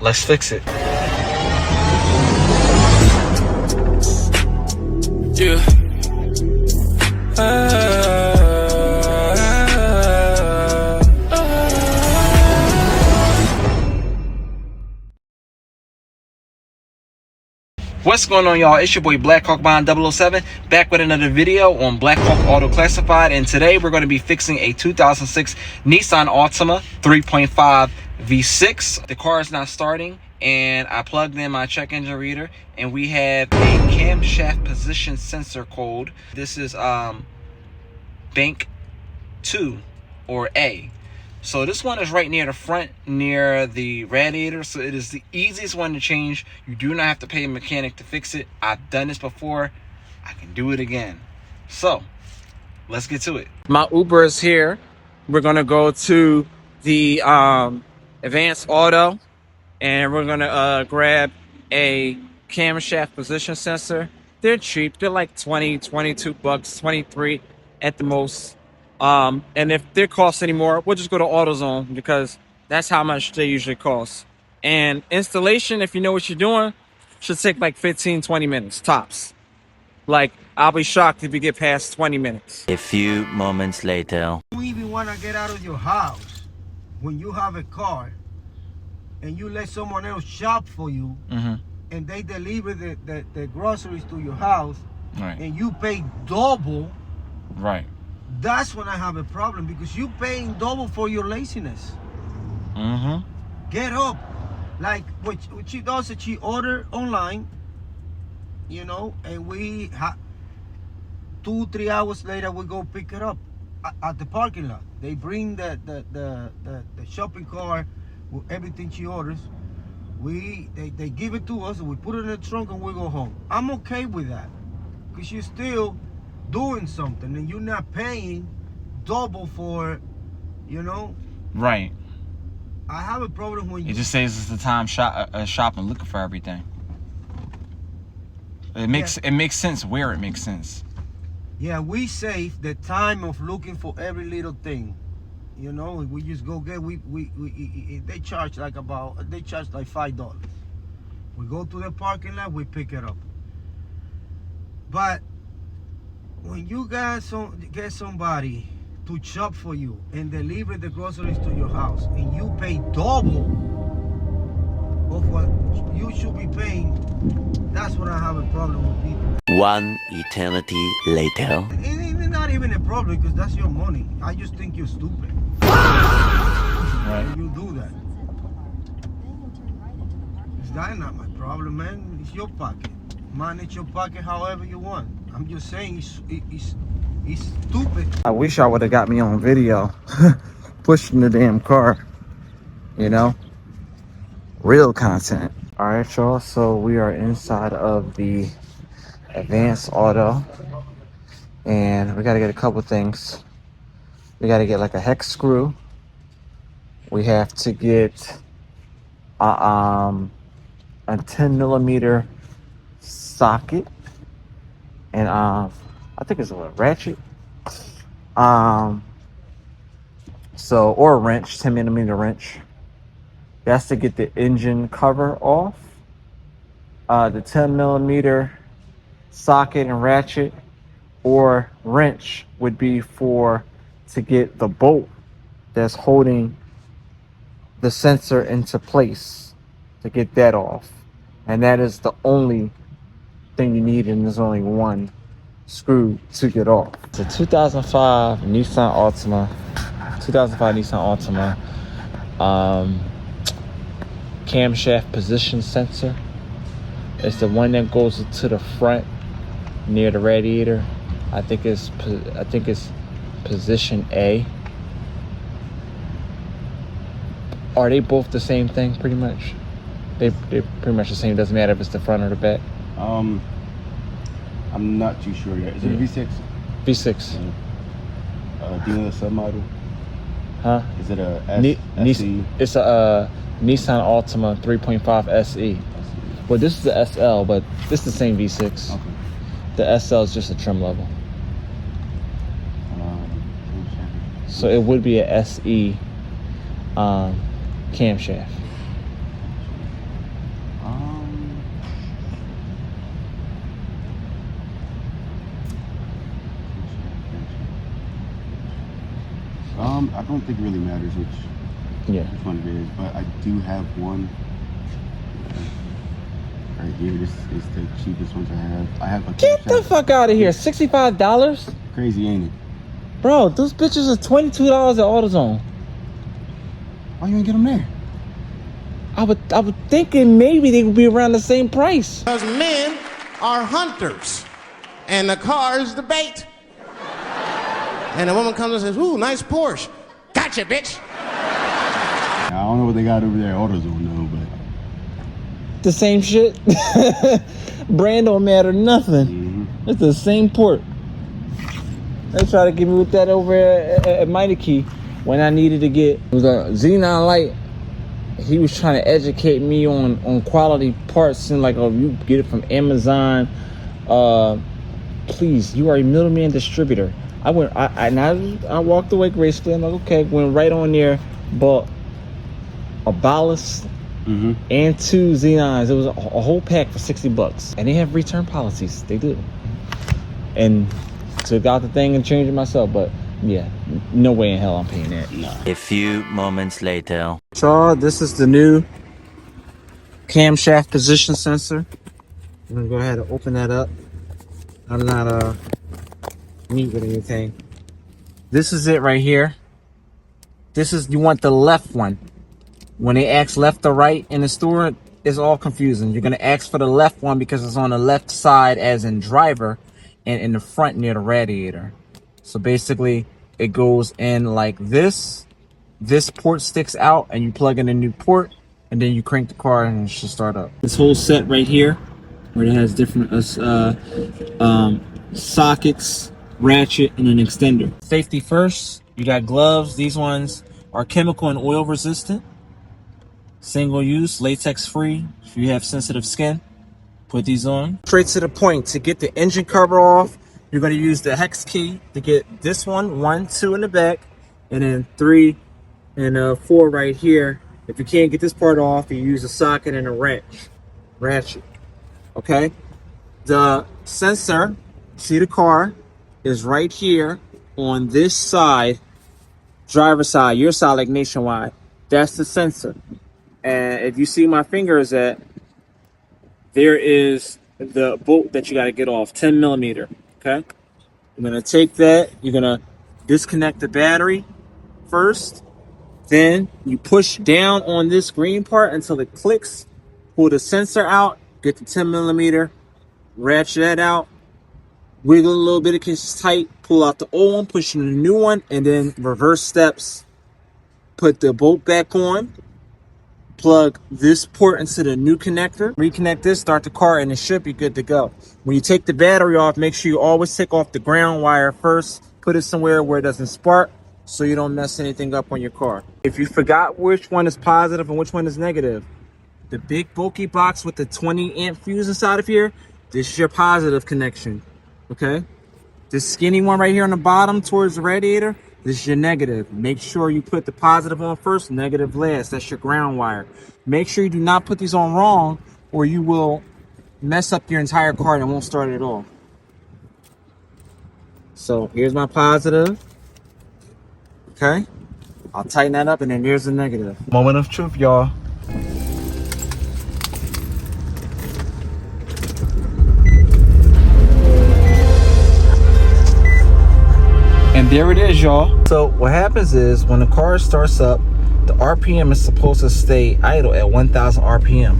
Let's fix it. Yeah. What's going on, y'all? It's your boy Blackhawk Bond 007 back with another video on Blackhawk Auto Classified, and today we're going to be fixing a 2006 Nissan ALTIMA 3.5 V6. The car is not starting, and I plugged in my check engine reader, and we have a camshaft position sensor code. This is bank 2 or A. So this one is right near the front, near the radiator. So it is the easiest one to change. You do not have to pay a mechanic to fix it. I've done this before. I can do it again. So let's get to it. My Uber is here. We're gonna go to the Advanced Auto, and we're gonna grab a camshaft position sensor. They're cheap. They're like 20, 22 bucks, 23 at the most. And if they cost any more, we'll just go to AutoZone because that's how much they usually cost. And installation, if you know what you're doing, should take like 15-20 minutes tops. Like, I'll be shocked if you get past 20 minutes. A few moments later. You even want to get out of your house when you have a car and you let someone else shop for you, and they deliver the groceries to your house, Right. and you pay double. Right. That's when I have a problem, because you paying double for your laziness. Get up. Like what she does is she order online, you know, and we 2-3 hours later we go pick it up at the parking lot. They bring the shopping cart with everything she orders. They give it to us, and we put it in the trunk and we go home. I'm okay with that, because you're still doing something and you're not paying double for, you know. Right. I have a problem when It just saves us the time shopping, looking for everything. It makes sense where it makes sense. Yeah, we save the time of looking for every little thing. You know, we just go get they charge like $5. We go to the parking lot, we pick it up. But when you get somebody to shop for you and deliver the groceries to your house, and you pay double of what you should be paying, that's when I have a problem with people. One eternity later. It's not even a problem, because that's your money. I just think you're stupid. Right. When you do that. It's not my problem, man. It's your pocket. Manage your pocket however you want. I'm just saying it's stupid. I wish I would have got me on video pushing the damn car, you know, real content. All right, y'all, so we are inside of the Advanced Auto, and we got to get a couple things. We got to get like a hex screw. We have to get a 10mm socket, and I think it's a ratchet, so, or a wrench, 10mm wrench. That's to get the engine cover off. The 10mm socket and ratchet or wrench would be to get the bolt that's holding the sensor into place, to get that off. And that is the only thing you need, and there's only one screw to get off. It's a 2005 Nissan ALTIMA. Camshaft position sensor. It's the one that goes to the front near the radiator. I think it's position A. Are they both the same thing, pretty much? They're pretty much the same. Doesn't matter if it's the front or the back. I'm not too sure yet. Is it a V6? V6. Do you know the submodel? Huh? Is it a SE? It's a Nissan ALTIMA 3.5 SE. Well, this is the SL, but this is the same V6. Okay. The SL is just a trim level. So it would be a SE camshaft. I don't think it really matters which one it is, but I do have one right here. This is the cheapest ones I have. I have a Get the fuck out of here! $65? Crazy, ain't it? Bro, those bitches are $22 at AutoZone. Why you ain't get them there? I would thinking maybe they would be around the same price. Because men are hunters, and the car is the bait. And a woman comes and says, "Ooh, nice Porsche." Gotcha, bitch. I don't know what they got over there at AutoZone though, but The same shit. Brand don't matter nothing. It's the same port. They try to give me with that over at Mighty Key when I needed to get it was a Xenon light. He was trying to educate me on quality parts and like, oh, you get it from Amazon. Please, you are a middleman distributor. I walked away gracefully. I'm like, okay, went right on there, bought a ballast and 2 Xenons. It was a whole pack for $60, and they have return policies. They do. And took out the thing and changed it myself, but yeah, no way in hell I'm paying that. A few moments later. So this is the new camshaft position sensor. I'm gonna go ahead and open that up. I'm not neat with anything. This is it right here. This is, you want the left one. When they ask left or right in the store, it's all confusing. You're gonna ask for the left one because it's on the left side as in driver and in the front near the radiator. So basically it goes in like this. This port sticks out and you plug in a new port and then you crank the car and it should start up. This whole set right here where it has different sockets, ratchet, and an extender. Safety first, you got gloves. These ones are chemical and oil resistant. Single use, latex free. If you have sensitive skin, put these on. Straight to the point. To get the engine cover off, you're going to use the hex key to get this one, 1, 2 in the back, and then 3 and 4 right here. If you can't get this part off, you use a socket and a ratchet. Okay? The sensor, see the car, is right here on this side, driver's side, your side like Nationwide. That's the sensor. And if you see my fingers there is the bolt that you got to get off, 10 millimeter. Okay? I'm going to take that. You're going to disconnect the battery first. Then you push down on this green part until it clicks. Pull the sensor out. Get the 10 millimeter. Ratchet that out. Wiggle a little bit in case it's tight. Pull out the old one. Push in the new one. And then reverse steps. Put the bolt back on. Plug this port into the new connector. Reconnect this, start the car, and it should be good to go. When you take the battery off, make sure you always take off the ground wire first. Put it somewhere where it doesn't spark so you don't mess anything up on your car. If you forgot which one is positive and which one is negative, the big bulky box with the 20 amp fuse inside of here, this is your positive connection, okay? This skinny one right here on the bottom towards the radiator, this is your negative. Make sure you put the positive on first, negative last. That's your ground wire. Make sure you do not put these on wrong or you will mess up your entire car and it won't start at all. So here's my positive. Okay? I'll tighten that up and then here's the negative. Moment of truth, y'all. And there it is, y'all. So what happens is when the car starts up, the RPM is supposed to stay idle at 1000 RPM.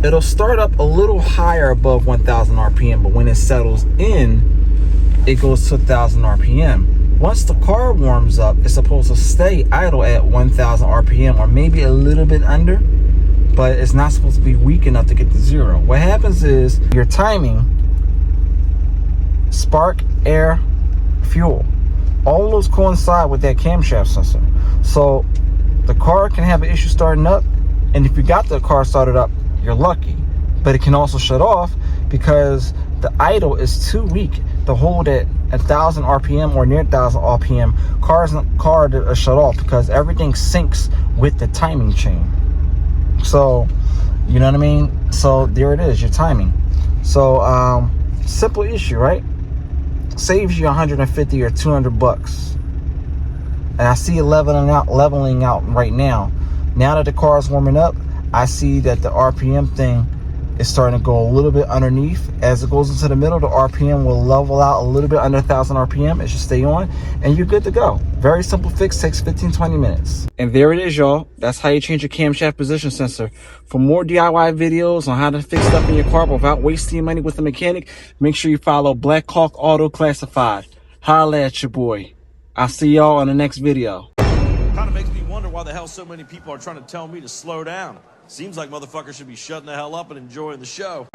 It'll start up a little higher above 1000 RPM, but when it settles in, it goes to 1000 RPM. Once the car warms up, it's supposed to stay idle at 1000 RPM or maybe a little bit under, but it's not supposed to be weak enough to get to 0. What happens is your timing, spark, air, fuel, all those coincide with that camshaft sensor. So the car can have an issue starting up And if you got the car started up, you're lucky. But it can also shut off because the idle is too weak to hold at 1,000 RPM or near 1,000 RPM. Car are shut off because everything syncs with the timing chain. So, you know what I mean? So there it is, your timing. So simple issue, right? Saves you 150 or 200 bucks. And I see it leveling out right now. Now that the car is warming up, I see that the RPM thing is starting to go a little bit underneath. As it goes into the middle, the RPM will level out a little bit under 1,000 RPM. It should stay on, and you're good to go. Very simple fix, takes 15-20 minutes. And there it is, y'all. That's how you change your camshaft position sensor. For more DIY videos on how to fix stuff in your car without wasting your money with a mechanic, make sure you follow Blackhawk Auto Classified. Holla at your boy. I'll see y'all on the next video. Kind of makes me wonder why the hell so many people are trying to tell me to slow down. Seems like motherfuckers should be shutting the hell up and enjoying the show.